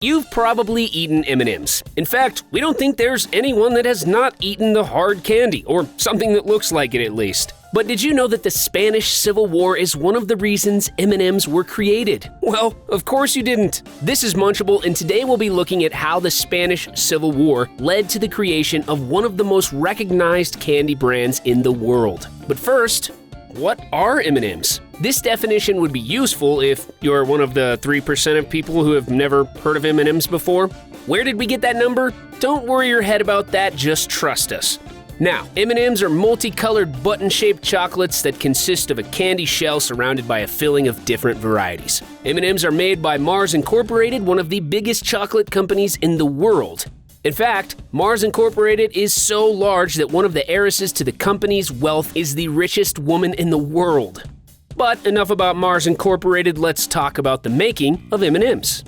You've probably eaten M&Ms. In fact, we don't think there's anyone that has not eaten the hard candy, or something that looks like it at least. But did you know that the Spanish Civil War is one of the reasons M&Ms were created? Well, of course you didn't. This is Munchable, and today we'll be looking at how the Spanish Civil War led to the creation of one of the most recognized candy brands in the world. But first, what are M&Ms? This definition would be useful if you're one of the 3% of people who have never heard of M&Ms before. Where did we get that number? Don't worry your head about that, just trust us. Now, M&Ms are multicolored button-shaped chocolates that consist of a candy shell surrounded by a filling of different varieties. M&Ms are made by Mars Incorporated, one of the biggest chocolate companies in the world. In fact, Mars Incorporated is so large that one of the heiresses to the company's wealth is the richest woman in the world. But enough about Mars Incorporated, let's talk about the making of M&Ms.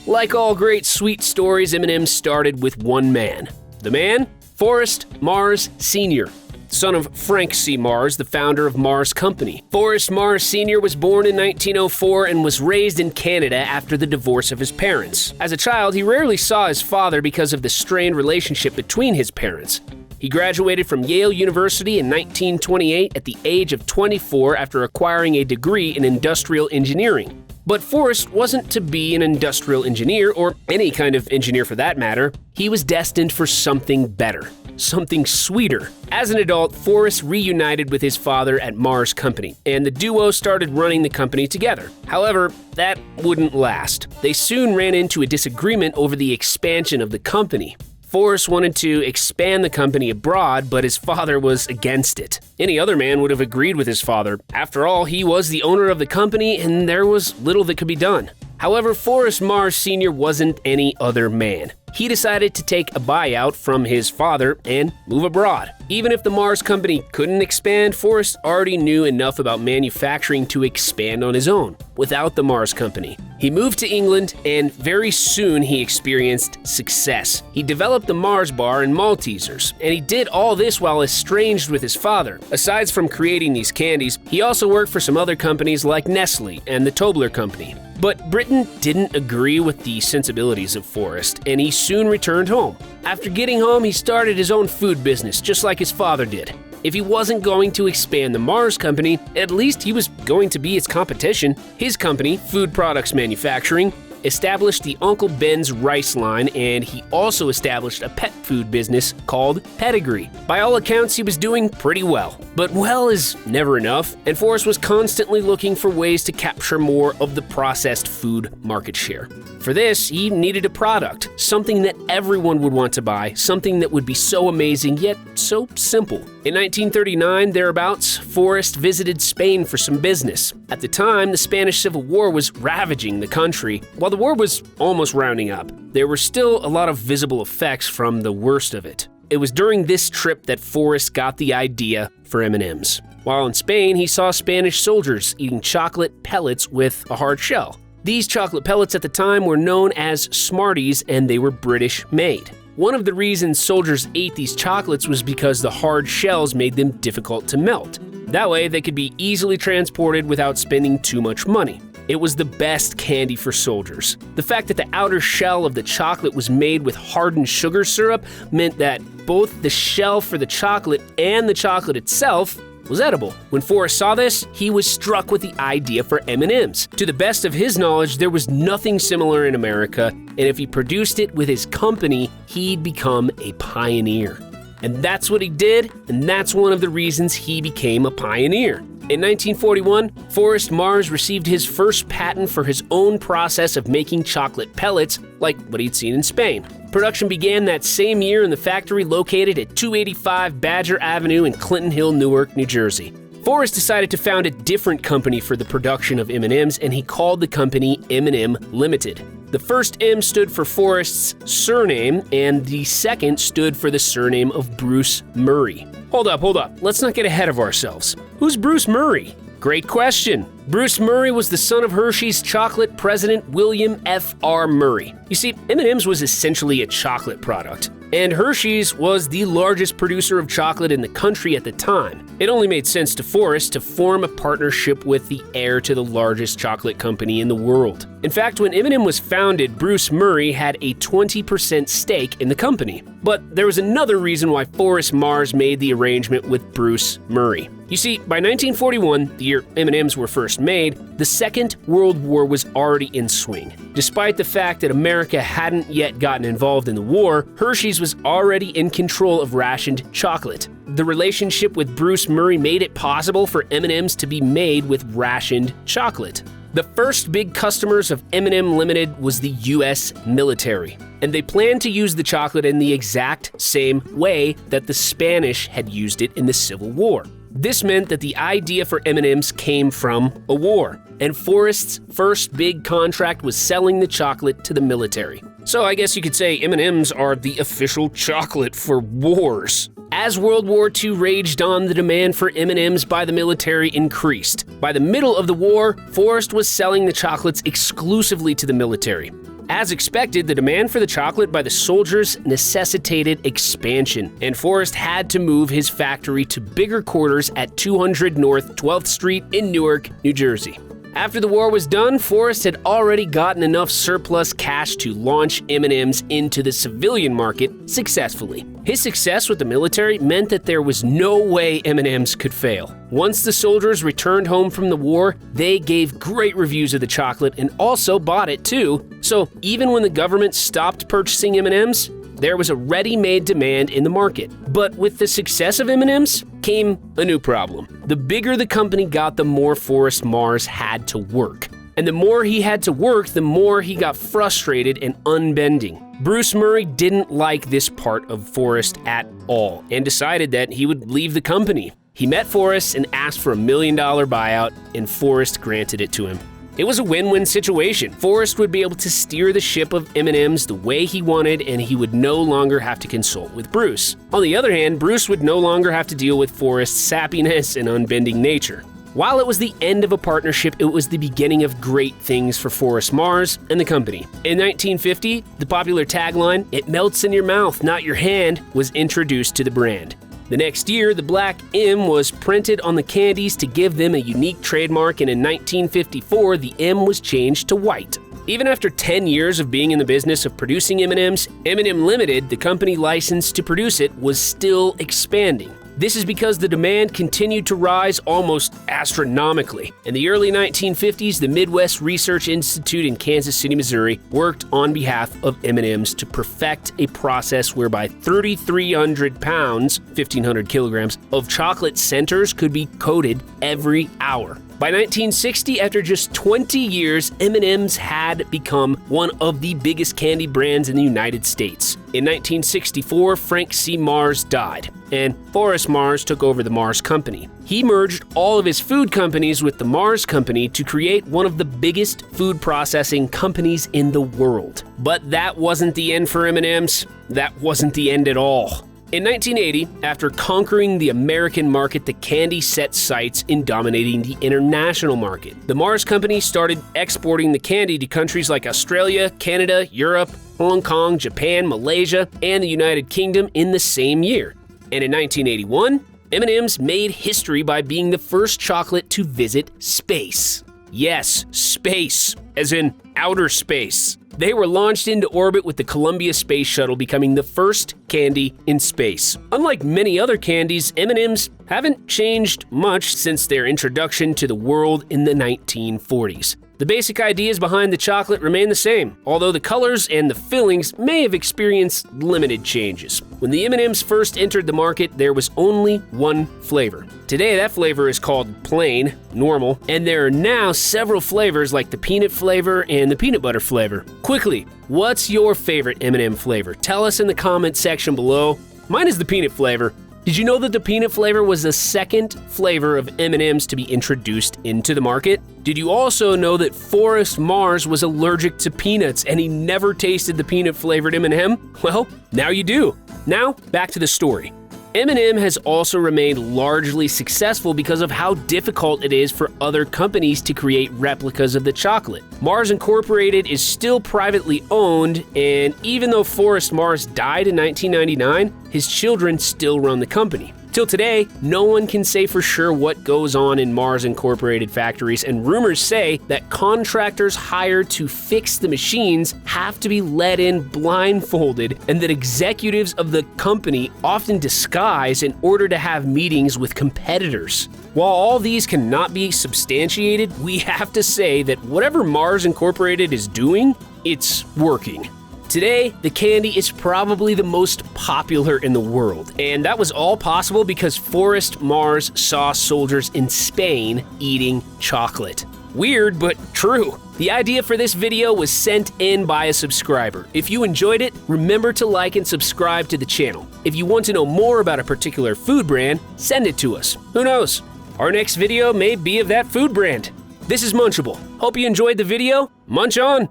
Like all great sweet stories, M&Ms started with one man. The man? Forrest Mars Sr., son of Frank C. Mars, the founder of Mars Company. Forrest Mars Sr. was born in 1904 and was raised in Canada after the divorce of his parents. As a child, he rarely saw his father because of the strained relationship between his parents. He graduated from Yale University in 1928 at the age of 24 after acquiring a degree in industrial engineering. But Forrest wasn't to be an industrial engineer, or any kind of engineer for that matter. He was destined for something better, something sweeter. As an adult, Forrest reunited with his father at Mars Company, and the duo started running the company together. However, that wouldn't last. They soon ran into a disagreement over the expansion of the company. Forrest wanted to expand the company abroad, but his father was against it. Any other man would have agreed with his father. After all, he was the owner of the company, and there was little that could be done. However, Forrest Mars Sr. wasn't any other man. He decided to take a buyout from his father and move abroad. Even if the Mars Company couldn't expand, Forrest already knew enough about manufacturing to expand on his own, without the Mars Company. He moved to England, and very soon he experienced success. He developed the Mars Bar and Maltesers, and he did all this while estranged with his father. Aside from creating these candies, he also worked for some other companies like Nestle and the Tobler Company. But Britain didn't agree with the sensibilities of Forrest, and he soon returned home. After getting home, he started his own food business, just like his father did. If he wasn't going to expand the Mars Company, at least he was going to be its competition. His company, Food Products Manufacturing, established the Uncle Ben's rice line, and he also established a pet food business called Pedigree. By all accounts, he was doing pretty well. But well is never enough, and Forrest was constantly looking for ways to capture more of the processed food market share. For this, he needed a product, something that everyone would want to buy, something that would be so amazing yet so simple. In 1939, thereabouts, Forrest visited Spain for some business. At the time, the Spanish Civil War was ravaging the country. While the war was almost rounding up, there were still a lot of visible effects from the worst of it. It was during this trip that Forrest got the idea for M&Ms. While in Spain, he saw Spanish soldiers eating chocolate pellets with a hard shell. These chocolate pellets at the time were known as Smarties, and they were British made. One of the reasons soldiers ate these chocolates was because the hard shells made them difficult to melt. That way, they could be easily transported without spending too much money. It was the best candy for soldiers. The fact that the outer shell of the chocolate was made with hardened sugar syrup meant that both the shell for the chocolate and the chocolate itself was edible. When Forrest saw this, he was struck with the idea for M&Ms. To the best of his knowledge, there was nothing similar in America, and if he produced it with his company, he'd become a pioneer. And that's what he did, and that's one of the reasons he became a pioneer. In 1941, Forrest Mars received his first patent for his own process of making chocolate pellets, like what he'd seen in Spain. Production began that same year in the factory located at 285 Badger Avenue in Clinton Hill, Newark, New Jersey. Forrest decided to found a different company for the production of M&Ms, and he called the company M&M Limited. The first M stood for Forrest's surname, and the second stood for the surname of Bruce Murray. Hold up. Let's not get ahead of ourselves. Who's Bruce Murray? Great question. Bruce Murray was the son of Hershey's chocolate president William F.R. Murray. You see, M&Ms was essentially a chocolate product, and Hershey's was the largest producer of chocolate in the country at the time. It only made sense to Forrest to form a partnership with the heir to the largest chocolate company in the world. In fact, when M&M was founded, Bruce Murray had a 20% stake in the company. But there was another reason why Forrest Mars made the arrangement with Bruce Murray. You see, by 1941, the year M&Ms were first made, the Second World War was already in swing. Despite the fact that America hadn't yet gotten involved in the war, Hershey's was already in control of rationed chocolate. The relationship with Bruce Murray made it possible for M&Ms to be made with rationed chocolate. The first big customers of M&M Limited was the U.S. military, and they planned to use the chocolate in the exact same way that the Spanish had used it in the Civil War. This meant that the idea for M&Ms came from a war, and Forrest's first big contract was selling the chocolate to the military. So I guess you could say M&Ms are the official chocolate for wars. As World War II raged on, the demand for M&Ms by the military increased. By the middle of the war, Forrest was selling the chocolates exclusively to the military. As expected, the demand for the chocolate by the soldiers necessitated expansion, and Forrest had to move his factory to bigger quarters at 200 North 12th Street in Newark, New Jersey. After the war was done, Forrest had already gotten enough surplus cash to launch M&Ms into the civilian market successfully. His success with the military meant that there was no way M&Ms could fail. Once the soldiers returned home from the war, they gave great reviews of the chocolate and also bought it too. So even when the government stopped purchasing M&Ms, there was a ready-made demand in the market. But with the success of M&Ms came a new problem. The bigger the company got, the more Forrest Mars had to work. And the more he had to work, the more he got frustrated and unbending. Bruce Murray didn't like this part of Forrest at all and decided that he would leave the company. He met Forrest and asked for $1 million buyout, and Forrest granted it to him. It was a win-win situation. Forrest would be able to steer the ship of M&Ms the way he wanted, and he would no longer have to consult with Bruce. On the other hand, Bruce would no longer have to deal with Forrest's sappiness and unbending nature. While it was the end of a partnership, it was the beginning of great things for Forrest Mars and the company. In 1950, the popular tagline, "It melts in your mouth, not your hand," was introduced to the brand. The next year, the black M was printed on the candies to give them a unique trademark, and in 1954, the M was changed to white. Even after 10 years of being in the business of producing M&Ms, M&M Limited, the company licensed to produce it, was still expanding. This is because the demand continued to rise almost astronomically. In the early 1950s, the Midwest Research Institute in Kansas City, Missouri, worked on behalf of M&Ms to perfect a process whereby 3,300 pounds, 1,500 kilograms, of chocolate centers could be coated every hour. By 1960, after just 20 years, M&Ms had become one of the biggest candy brands in the United States. In 1964, Frank C. Mars died, and Forrest Mars took over the Mars Company. He merged all of his food companies with the Mars Company to create one of the biggest food processing companies in the world. But that wasn't the end for M&Ms. That wasn't the end at all. In 1980, after conquering the American market, the candy set sights in dominating the international market. The Mars Company started exporting the candy to countries like Australia, Canada, Europe, Hong Kong, Japan, Malaysia, and the United Kingdom in the same year. And in 1981, M&Ms made history by being the first chocolate to visit space. Yes, space, as in outer space. They were launched into orbit with the Columbia Space Shuttle, becoming the first candy in space. Unlike many other candies, M&Ms haven't changed much since their introduction to the world in the 1940s. The basic ideas behind the chocolate remain the same, although the colors and the fillings may have experienced limited changes. When the M&Ms first entered the market, there was only one flavor. Today, that flavor is called plain, normal, and there are now several flavors like the peanut flavor and the peanut butter flavor. Quickly, what's your favorite M&M flavor? Tell us in the comment section below. Mine is the peanut flavor. Did you know that the peanut flavor was the second flavor of M&Ms to be introduced into the market? Did you also know that Forrest Mars was allergic to peanuts and he never tasted the peanut-flavored M&M? Well, now you do. Now, back to the story. M&M has also remained largely successful because of how difficult it is for other companies to create replicas of the chocolate. Mars Incorporated is still privately owned, and even though Forrest Mars died in 1999, his children still run the company. Till today, no one can say for sure what goes on in Mars Incorporated factories, and rumors say that contractors hired to fix the machines have to be let in blindfolded, and that executives of the company often disguise in order to have meetings with competitors. While all these cannot be substantiated, we have to say that whatever Mars Incorporated is doing, it's working. Today, the candy is probably the most popular in the world, and that was all possible because Forrest Mars saw soldiers in Spain eating chocolate. Weird, but true. The idea for this video was sent in by a subscriber. If you enjoyed it, remember to like and subscribe to the channel. If you want to know more about a particular food brand, send it to us. Who knows? Our next video may be of that food brand. This is Munchable. Hope you enjoyed the video. Munch on!